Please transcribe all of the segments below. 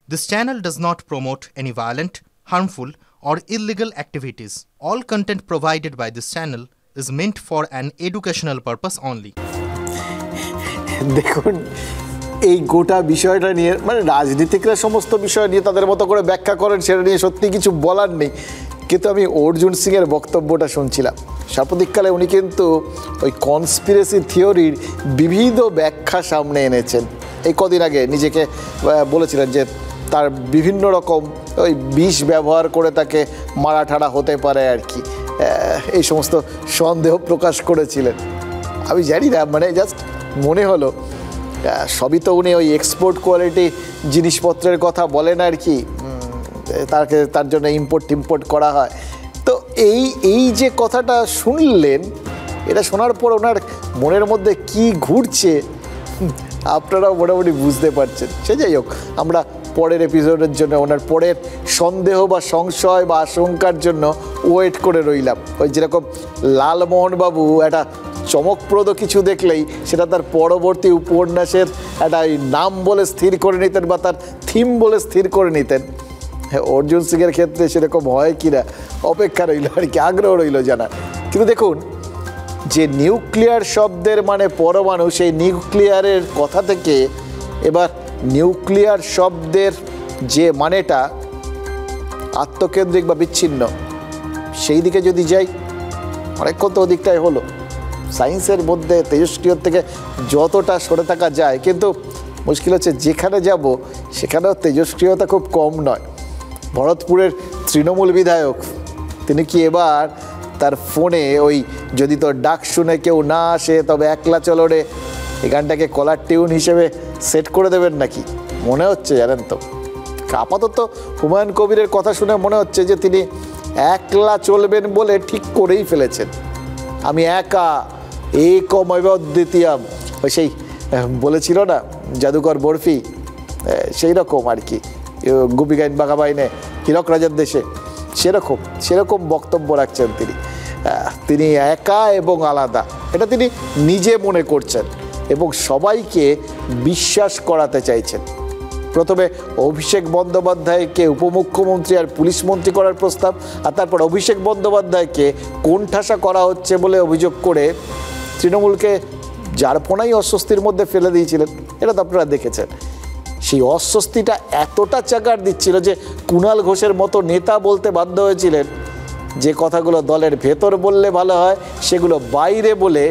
This channel does not promote any violent, harmful, or illegal activities. All content provided by this channel is meant for an educational purpose only. দেখুন এই গোটা বিষয়টা নিয়ে মানে রাজনীতিকরা সমস্ত বিষয় নিয়ে তাদের মতো করে ব্যাখ্যা করেন, সেটা নিয়ে সত্যি কিছু বলার নেই। কিন্তু আমি অর্জুন সিংয়ের বক্তব্যটা শুনছিলাম, সাম্প্রতিককালে উনি কিন্তু ওই কনস্পিরেসি থিওরির বিবিধ ব্যাখ্যা সামনে এনেছেন। এই কদিন আগে নিজেকে বলেছিলেন যে তার বিভিন্ন রকম ওই বিষ ব্যবহার করে তাকে মারা ঠাড়া হতে পারে আর কি, এই সমস্ত সন্দেহ প্রকাশ করেছিলেন। আমি জানি না, মানে জাস্ট মনে হলো সবই তো উনি ওই এক্সপোর্ট কোয়ালিটি জিনিসপত্রের কথা বলেন আর কি, তার জন্য ইম্পোর্ট করা হয়। তো এই যে কথাটা শুনলেন, এটা শোনার পর ওনার মনের মধ্যে কি ঘুরছে আপনারাও মোটামুটি বুঝতে পারছেন। সে যাই হোক, আমরা পরের এপিসোডের জন্য ওনার পরের সন্দেহ বা সংশয় বা আশঙ্কার জন্য ওয়েট করে রইলাম। ওই যেরকম লালমোহনবাবু একটা চমকপ্রদ কিছু দেখলেই সেটা তার পরবর্তী উপন্যাসের একটা নাম বলে স্থির করে নিতেন বা তার থিম বলে স্থির করে নিতেন, অর্জুন সিংয়ের ক্ষেত্রে সেরকম হয় কিনা অপেক্ষা রইল আর কি, আগ্রহ রইল জানার। কিন্তু দেখুন, যে নিউক্লিয়ার শব্দের মানে পরমাণু, সেই নিউক্লিয়ারের কথা থেকে এবার নিউক্লিয়ার শব্দের যে মানেটা আত্মকেন্দ্রিক বা বিচ্ছিন্ন, সেই দিকে যদি যাই, অনেকক্ষণ তো ওদিকটাই হলো। সায়েন্সের মধ্যে তেজস্ক্রিয় থেকে যতটা সরে থাকা যায়, কিন্তু মুশকিল হচ্ছে যেখানে যাব সেখানেও তেজস্ক্রিয়তা খুব কম নয়। ভরতপুরের তৃণমূল বিধায়ক তিনি কি এবার তার ফোনে ওই যদি তোর ডাক শুনে কেউ না আসে তবে একলা চলো রে, এই গানটাকে কলার টিউন হিসেবে সেট করে দেবেন নাকি? মনে হচ্ছে জানেন তো, আপাতত হুমায়ুন কবিরের কথা শুনে মনে হচ্ছে যে তিনি একলা চলবেন বলে ঠিক করেই ফেলেছেন। আমি একা একমেব দ্বিতীয়ম, ওই সেই বলেছিল না জাদুকর বরফি, সেই রকম আর কি, গুপি গাইন বাঘা বাইনে হীরক রাজার দেশে, সেরকম বক্তব্য রাখছেন তিনি একা এবং আলাদা, এটা তিনি নিজে মনে করছেন এবং সবাইকে বিশ্বাস করাতে চাইছেন। প্রথমে অভিষেক বন্দ্যোপাধ্যায়কে উপমুখ্যমন্ত্রী আর পুলিশ মন্ত্রী করার প্রস্তাব, আর তারপর অভিষেক বন্দ্যোপাধ্যায়কে কোণঠাসা করা হচ্ছে বলে অভিযোগ করে তৃণমূলকে জারপোনাই অস্বস্তির মধ্যে ফেলে দিয়েছিলেন। এটা তো আপনারা দেখেছেন। সেই অস্বস্তিটা এতটা চাকার দিচ্ছিল যে কুণাল ঘোষের মতো নেতা বলতে বাধ্য হয়েছিলেন যে কথাগুলো দলের ভেতর বললে ভালো হয় সেগুলো বাইরে বলে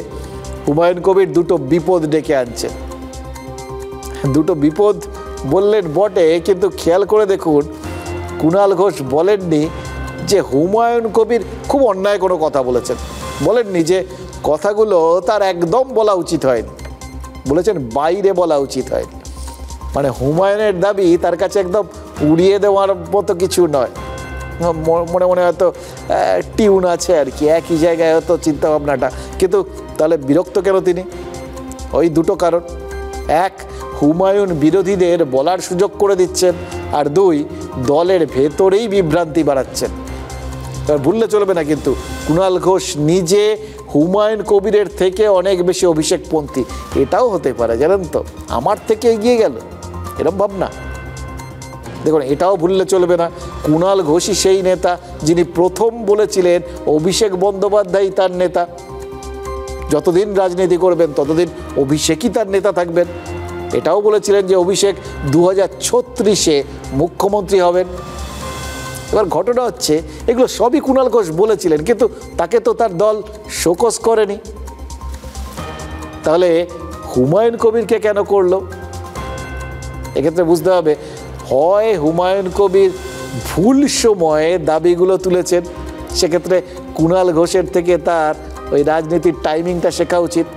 হুমায়ুন কবির দুটো বিপদ ডেকে আনছে। দুটো বিপদ বললেন বটে, কিন্তু খেয়াল করে দেখুন কুণাল ঘোষ বলেননি যে হুমায়ুন কবির খুব অন্যায় কোনো কথা বলেছেন, বলেননি যে কথাগুলো তার একদম বলা উচিত হয়নি, বলেছেন বাইরে বলা উচিত হয়নি। মানে হুমায়ুনের দাবি তার কাছে একদম উড়িয়ে দেওয়ার মতো কিছু নয়, মনে মনে হয়তো টিউন আছে আর কি, একই জায়গায় হয়তো চিন্তাভাবনাটা। কিন্তু তাহলে বিরক্ত কেন তিনি? ওই দুটো কারণ, এক, হুমায়ুন বিরোধীদের বলার সুযোগ করে দিচ্ছেন, আর দুই, দলের ভেতরেই বিভ্রান্তি বাড়াচ্ছেন। এবার ভুললে চলবে না কিন্তু কুণাল ঘোষ নিজে হুমায়ুন কবিরের থেকে অনেক বেশি অভিষেকপন্থী, এটাও হতে পারে জানেন তো, আমার থেকে এগিয়ে গেল এরকম ভাবনা। দেখুন, এটাও ভুললে চলবে না, কুণাল ঘোষই সেই নেতা যিনি প্রথম বলেছিলেন অভিষেক বন্দ্যোপাধ্যায় তার নেতা, যতদিন রাজনীতি করবেন ততদিন অভিষেকই তার নেতা থাকবেন। এটাও বলেছিলেন যে অভিষেক 2036-এ মুখ্যমন্ত্রী হবেন। এবার ঘটনা হচ্ছে এগুলো সবই কুণাল ঘোষ বলেছিলেন, কিন্তু তাকে তো তার দল শোকজ করেনি। তাহলে হুমায়ুন কবিরকে কেন করলো? এক্ষেত্রে বুঝতে হবে, হয় হুমায়ুন কবির ভুল সময়ে দাবিগুলো তুলেছেন, সেক্ষেত্রে কুণাল ঘোষের থেকে তার ওই রাজনীতির টাইমিংটা শেখা উচিত,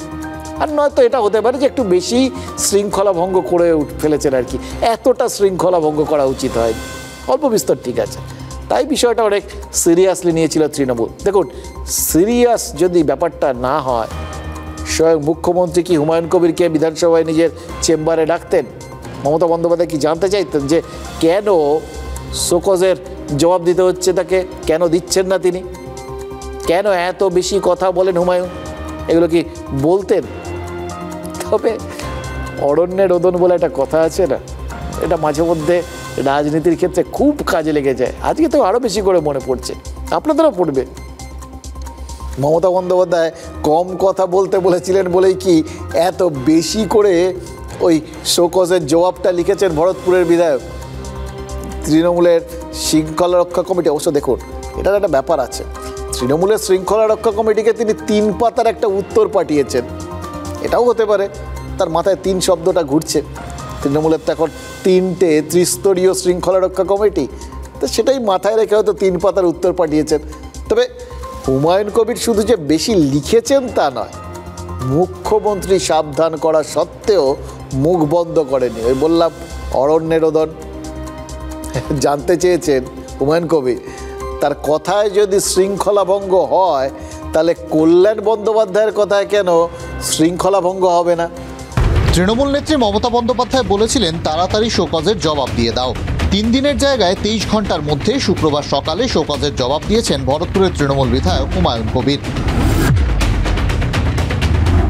আর নয়তো এটা হতে পারে যে একটু বেশি শৃঙ্খলা ভঙ্গ করে ফেলেছেন আর কি, এতটা শৃঙ্খলা ভঙ্গ করা উচিত হয়নি, অল্প বিস্তর ঠিক আছে। তাই বিষয়টা অনেক সিরিয়াসলি নিয়েছিল তৃণমূল। দেখুন, সিরিয়াস যদি ব্যাপারটা না হয়, স্বয়ং মুখ্যমন্ত্রী কি হুমায়ুন কবিরকে বিধানসভায় নিজের চেম্বারে ডাকতেন? মমতা বন্দ্যোপাধ্যায় কি জানতে চাইতেন যে কেন শোকজের জবাব দিতে হচ্ছে তাকে, কেন দিচ্ছেন না তিনি, কেন এত বেশি কথা বলেন হুমায়ুন? এগুলো কি বলতেন? তবে অরণ্যে রোদন বলে একটা কথা আছে না, এটা মাঝে মধ্যে রাজনীতির ক্ষেত্রে খুব কাজে লেগে যায়। আজকে তো আরও বেশি করে মনে পড়ছে, আপনাদেরও পড়বে। মমতা বন্দ্যোপাধ্যায় কম কথা বলতে বলেছিলেন বলেই কি এত বেশি করে ওই শোকজের জবাবটা লিখেছেন ভরতপুরের বিধায়ক। তৃণমূলের শৃঙ্খলা রক্ষা কমিটি, অবশ্য দেখুন এটার একটা ব্যাপার আছে, তৃণমূলের শৃঙ্খলা রক্ষা কমিটিকে তিনি 3 পাতার একটা উত্তর পাঠিয়েছেন। এটাও হতে পারে তার মাথায় 3 শব্দটা ঘুরছে। তৃণমূলের তো এখন 3টে ত্রিস্তরীয় শৃঙ্খলা রক্ষা কমিটি, তো সেটাই মাথায় রেখে হয়তো 3 পাতার উত্তর পাঠিয়েছেন। তবে হুমায়ুন কবির শুধু যে বেশি লিখেছেন তা নয়, মুখ্যমন্ত্রী সাবধান করা সত্ত্বেও মুখ বন্ধ করেনি। ওই বললাম অরণ্যের রোদন। জানতে চেয়েছেন হুমায়ুন কবির, তার কথায় যদি শৃঙ্খলা ভঙ্গ হয় তাহলে কল্যাণ বন্দ্যোপাধ্যায়ের কথায় কেন শৃঙ্খলা ভঙ্গ হবে না? তৃণমূল নেত্রী মমতা বন্দ্যোপাধ্যায় বলেছিলেন তাড়াতাড়ি শোকজের জবাব দিয়ে দাও। 3 দিনের জায়গায় 23 ঘন্টার মধ্যে শুক্রবার সকালে শোকজের জবাব দিয়েছেন ভরতপুরের তৃণমূল বিধায়ক হুমায়ুন কবির।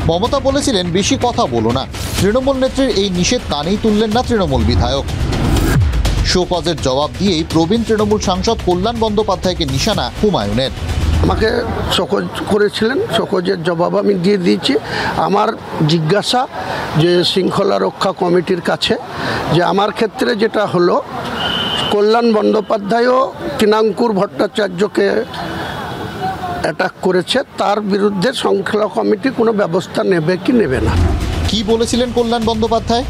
মমতা বলেছিলেন বেশি কথা বলো না। তৃণমূল নেত্রীর এই নিষেধ কানেই তুললেন না তৃণমূল বিধায়ক। শোকজের জবাব দিয়েই প্রবীণ তৃণমূল সাংসদ কল্যাণ বন্দ্যোপাধ্যায়কে নিশানা হুমায়ুনের। আমাকে শোকজ করেছিলেন, শোকজের জবাব আমি দিয়ে দিয়েছি। আমার জিজ্ঞাসা যে শৃঙ্খলা রক্ষা কমিটির কাছে যে আমার ক্ষেত্রে যেটা হলো, কল্যাণ বন্দ্যোপাধ্যায়ও কিনাঙ্কুর ভট্টাচার্যকে অ্যাটাক করেছে, তার বিরুদ্ধে শৃঙ্খলা কমিটি কোনো ব্যবস্থা নেবে কি নেবে না। কি বলেছিলেন কল্যাণ বন্দ্যোপাধ্যায়?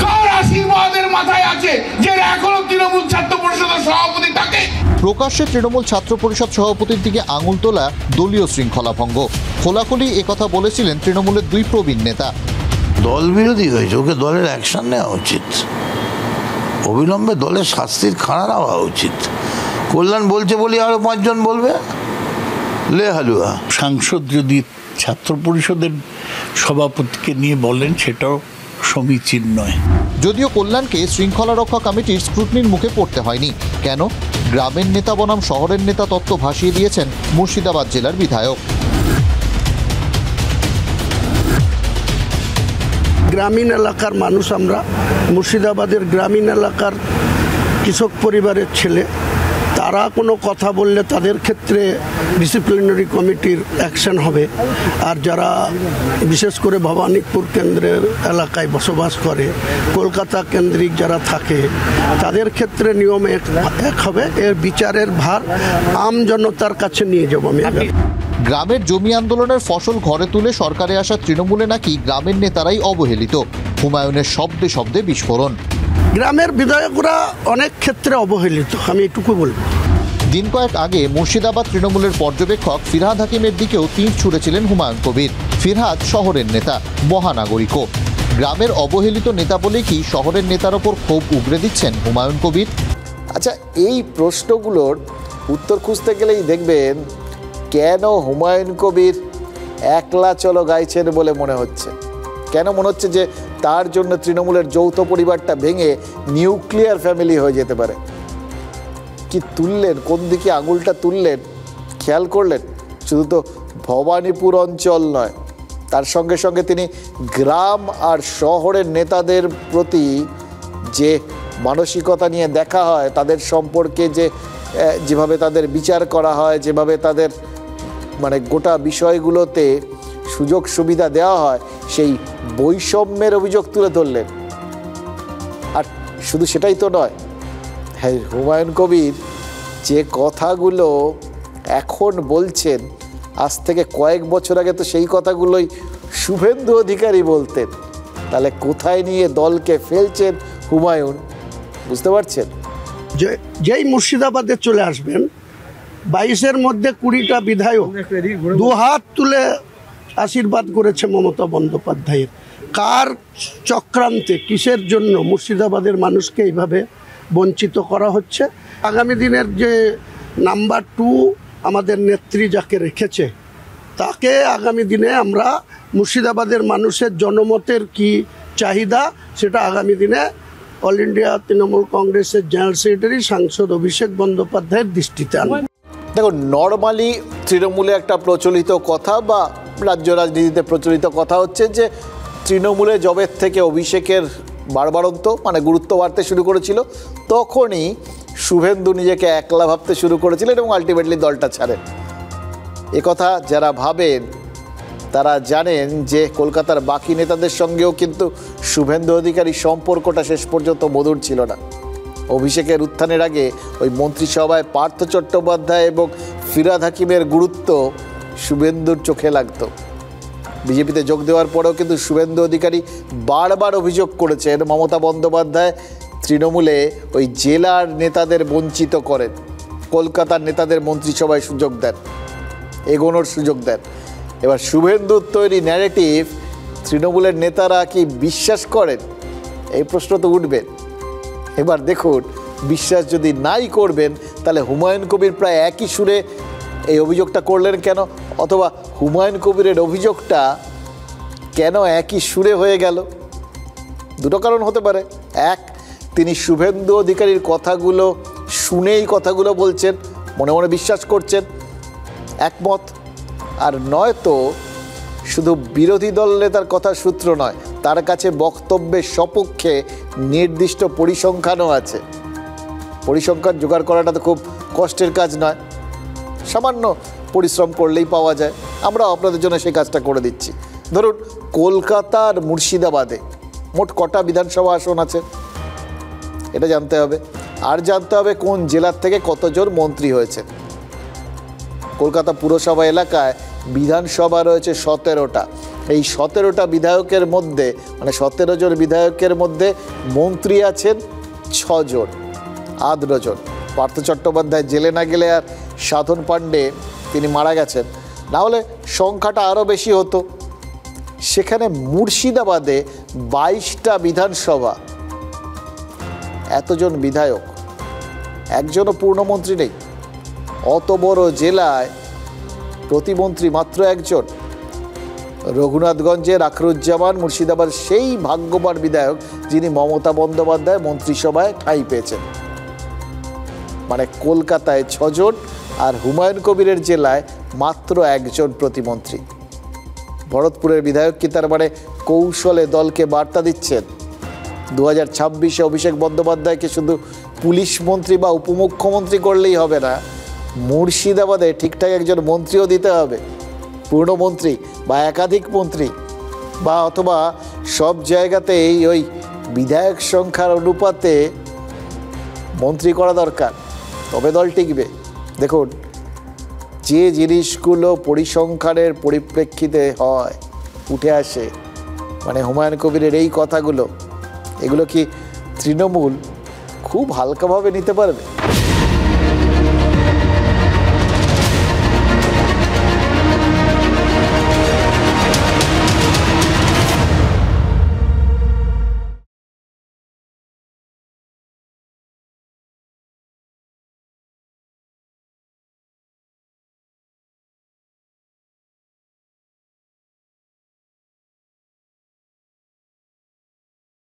কার আশীর্বাদের মাথায় আছে যে এখনো তৃণমূল ছাত্র পরিষদের সভাপতি থাকে? প্রকাশ্যে তৃণমূল ছাত্র পরিষদ সভাপতির দিকে আঙুল তোলা দলীয় শৃঙ্খলা ভঙ্গ। খোলাখুলি একথা বলেছিলেন তৃণমূলের 2 প্রবীণ নেতা। দল বিরোধী হয়েছে, ওকে দলের অ্যাকশন নেওয়া উচিত, অবিলম্বে দলের শাস্তির খাড়া হওয়া উচিত। কল্যাণ বলছে বলি আরো 5 জন বলবে, লে হালুয়া। সাংসদ যদি ছাত্র পরিষদের সভাপতিকে নিয়ে বলেন সেটাও সমীচীন নয়। যদিও কল্যাণকে শৃঙ্খলা রক্ষা কমিটির স্ক্রুটনির মুখে পড়তে হয়নি। কেন? গ্রামের নেতা বনাম শহরের নেতা তত্ত্ব ভাসিয়ে দিয়েছেন মুর্শিদাবাদ জেলার বিধায়ক। গ্রামীণ এলাকার মানুষ আমরা, মুর্শিদাবাদের গ্রামীণ এলাকার কৃষক পরিবারের ছেলে, তারা কোনো কথা বললে তাদের ক্ষেত্রে ডিসিপ্লিনারি কমিটির অ্যাকশন হবে। আর যারা বিশেষ করে ভবানীপুর কেন্দ্রের এলাকায় বসবাস করে, কলকাতা কেন্দ্রিক যারা থাকে, তাদের ক্ষেত্রে নিয়ম এক হবে। এর বিচারের ভার আম জনতার কাছে নিয়ে যাব আমি। গ্রামের জমি আন্দোলনের ফসল ঘরে তুলে সরকারে আসা তৃণমূলে নাকি গ্রামের নেতারাই অবহেলিত। হুমায়ুনের শব্দে শব্দে বিস্ফোরণ। গ্রামের বিধায়করা অনেক ক্ষেত্রে অবহেলিত, আমি এটুকু বলবো। দিন কয়েক আগে মুর্শিদাবাদ তৃণমূলের পর্যবেক্ষক ফিরহাদ হাকিমের দিকেও তীর ছুঁড়েছিলেন হুমায়ুন কবির। ফিরহাদ শহরের নেতা, মহানাগরিকও। গ্রামের অবহেলিত নেতা বলে কি শহরের নেতার ওপর ক্ষোভ উগরে দিচ্ছেন হুমায়ুন কবির? আচ্ছা, এই প্রশ্নগুলোর উত্তর খুঁজতে গেলেই দেখবেন কেন হুমায়ুন কবির একলা চলো গাইছেন বলে মনে হচ্ছে। কেন মনে হচ্ছে যে তার জন্য তৃণমূলের যৌথ পরিবারটা ভেঙে নিউক্লিয়ার ফ্যামিলি হয়ে যেতে পারে। কি তুললেন, কোন দিকে আঙুলটা তুললেন খেয়াল করলেন? শুধু তো ভবানীপুর অঞ্চল নয়, তার সঙ্গে সঙ্গে তিনি গ্রাম আর শহরের নেতাদের প্রতি যে মানসিকতা নিয়ে দেখা হয়, তাদের সম্পর্কে যেভাবে তাদের বিচার করা হয়, যেভাবে তাদের মানে গোটা বিষয়গুলোতে সুযোগ সুবিধা দেওয়া হয়, সেই বৈষম্যের অভিযোগ তুলে ধরলেন। আর শুধু সেটাই তো নয়, হ্যাঁ, হুমায়ুন কবির যে কথাগুলো এখন বলছেন, আজ থেকে কয়েক বছর আগে তো সেই কথাগুলোই শুভেন্দু অধিকারী বলতেন। তাহলে কোথায় নিয়ে দলকে ফেলছেন হুমায়ুন, বুঝতে পারছেন? যেই মুর্শিদাবাদে চলে আসবেন, 22-এর মধ্যে 20টা বিধায়ক 2 হাত তুলে আশীর্বাদ করেছে মমতা বন্দ্যোপাধ্যায়ের। কার চক্রান্তে, কিসের জন্য মুর্শিদাবাদের মানুষকে এইভাবে বঞ্চিত করা হচ্ছে? আগামী দিনের যে নাম্বার 2 আমাদের নেত্রী যাকে রেখেছে, তাকে আগামী দিনে আমরা মুর্শিদাবাদের মানুষের জনমতের কি চাহিদা, সেটা আগামী দিনে অল ইন্ডিয়া তৃণমূল কংগ্রেসের জেনারেল সেক্রেটারি সাংসদ অভিষেক বন্দ্যোপাধ্যায়ের দৃষ্টিতে আনবে। দেখো, নর্মালি তৃণমূলে একটা প্রচলিত কথা বা রাজ্য রাজনীতিতে প্রচলিত কথা হচ্ছে যে তৃণমূলে জবের থেকে অভিষেকের বাড়বাড়ন্ত মানে গুরুত্ব বাড়তে শুরু করেছিল, তখনই শুভেন্দু নিজেকে একলা ভাবতে শুরু করেছিলেন এবং আলটিমেটলি দলটা ছাড়েন। একথা যারা ভাবেন তারা জানেন যে কলকাতার বাকি নেতাদের সঙ্গেও কিন্তু শুভেন্দু অধিকারী সম্পর্কটা শেষ পর্যন্ত মধুর ছিল না। অভিষেকের উত্থানের আগে ওই মন্ত্রিসভায় পার্থ চট্টোপাধ্যায় এবং ফিরহাদ হাকিমের গুরুত্ব শুভেন্দুর চোখে লাগতো। বিজেপিতে যোগ দেওয়ার পরেও কিন্তু শুভেন্দু অধিকারী বারবার অভিযোগ করেছেন মমতা বন্দ্যোপাধ্যায় তৃণমূলে ওই জেলার নেতাদের বঞ্চিত করেন, কলকাতার নেতাদের মন্ত্রিসভায় সুযোগ দেন, এগোনোর সুযোগ দেন। এবার শুভেন্দুর তৈরি ন্যারেটিভ তৃণমূলের নেতারা কি বিশ্বাস করেন, এই প্রশ্ন তো উঠবে। এবার দেখুন, বিশ্বাস যদি নাই করবেন তাহলে হুমায়ুন কবির প্রায় একই সুরে এই অভিযোগটা করলেন কেন, অথবা হুমায়ুন কবিরের অভিযোগটা কেন একই সুরে হয়ে গেল? দুটো কারণ হতে পারে। এক, তিনি শুভেন্দু অধিকারীর কথাগুলো শুনেই কথাগুলো বলছেন, মনে মনে বিশ্বাস করছেন, একমত। আর নয়তো শুধু বিরোধী দল নেতার কথার সূত্র নয়, তার কাছে বক্তব্যের সপক্ষে নির্দিষ্ট পরিসংখ্যানও আছে। পরিসংখ্যান জোগাড় করাটা তো খুব কষ্টের কাজ নয়, সামান্য পরিশ্রম করলেই পাওয়া যায়। আমরা আপনাদের জন্য সেই কাজটা করে দিচ্ছি। ধরুন, কলকাতার মুর্শিদাবাদে মোট কটা বিধানসভা আসন আছে এটা জানতে হবে, আর জানতে হবে কোন জেলার থেকে কতজন মন্ত্রী হয়েছে। কলকাতা পুরসভা এলাকায় বিধানসভা রয়েছে 17টা। এই 17টা বিধায়কের মধ্যে মানে 17 জন বিধায়কের মধ্যে মন্ত্রী আছেন 6 জন, 8 জন। পার্থ চট্টোপাধ্যায় জেলে না গেলে আর সাধন পাণ্ডে তিনি মারা গেছেন, না হলে সংখ্যাটা আরও বেশি হতো। সেখানে মুর্শিদাবাদে 22টা বিধানসভা, এতজন বিধায়ক, একজনও পূর্ণমন্ত্রী নেই। অত বড় জেলায় প্রতিমন্ত্রী মাত্র একজন। রঘুনাথগঞ্জের আখরুজ্জামান মুর্শিদাবাদ সেই ভাগ্যবান বিধায়ক যিনি মমতা বন্দ্যোপাধ্যায় মন্ত্রিসভায় ঠাঁই পেয়েছেন। মানে কলকাতায় 6 জন আর হুমায়ুন কবিরের জেলায় মাত্র একজন প্রতিমন্ত্রী। ভরতপুরের বিধায়ক কি তার মানে কৌশলে দলকে বার্তা দিচ্ছেন 2026-এ অভিষেক বন্দ্যোপাধ্যায়কে শুধু পুলিশ মন্ত্রী বা উপমুখ্যমন্ত্রী করলেই হবে না, মুর্শিদাবাদে ঠিকঠাক একজন মন্ত্রীও দিতে হবে, পূর্ণমন্ত্রী বা একাধিক মন্ত্রী, বা অথবা সব জায়গাতেই ওই বিধায়ক সংখ্যার অনুপাতে মন্ত্রী করা দরকার, তবে দল টিকবে। দেখুন, যে জিনিসগুলো পরিসংখ্যানের পরিপ্রেক্ষিতে হয়, উঠে আসে, মানে হুমায়ুন কবিরের এই কথাগুলো, এগুলো কি তৃণমূল খুব হালকাভাবে নিতে পারবে?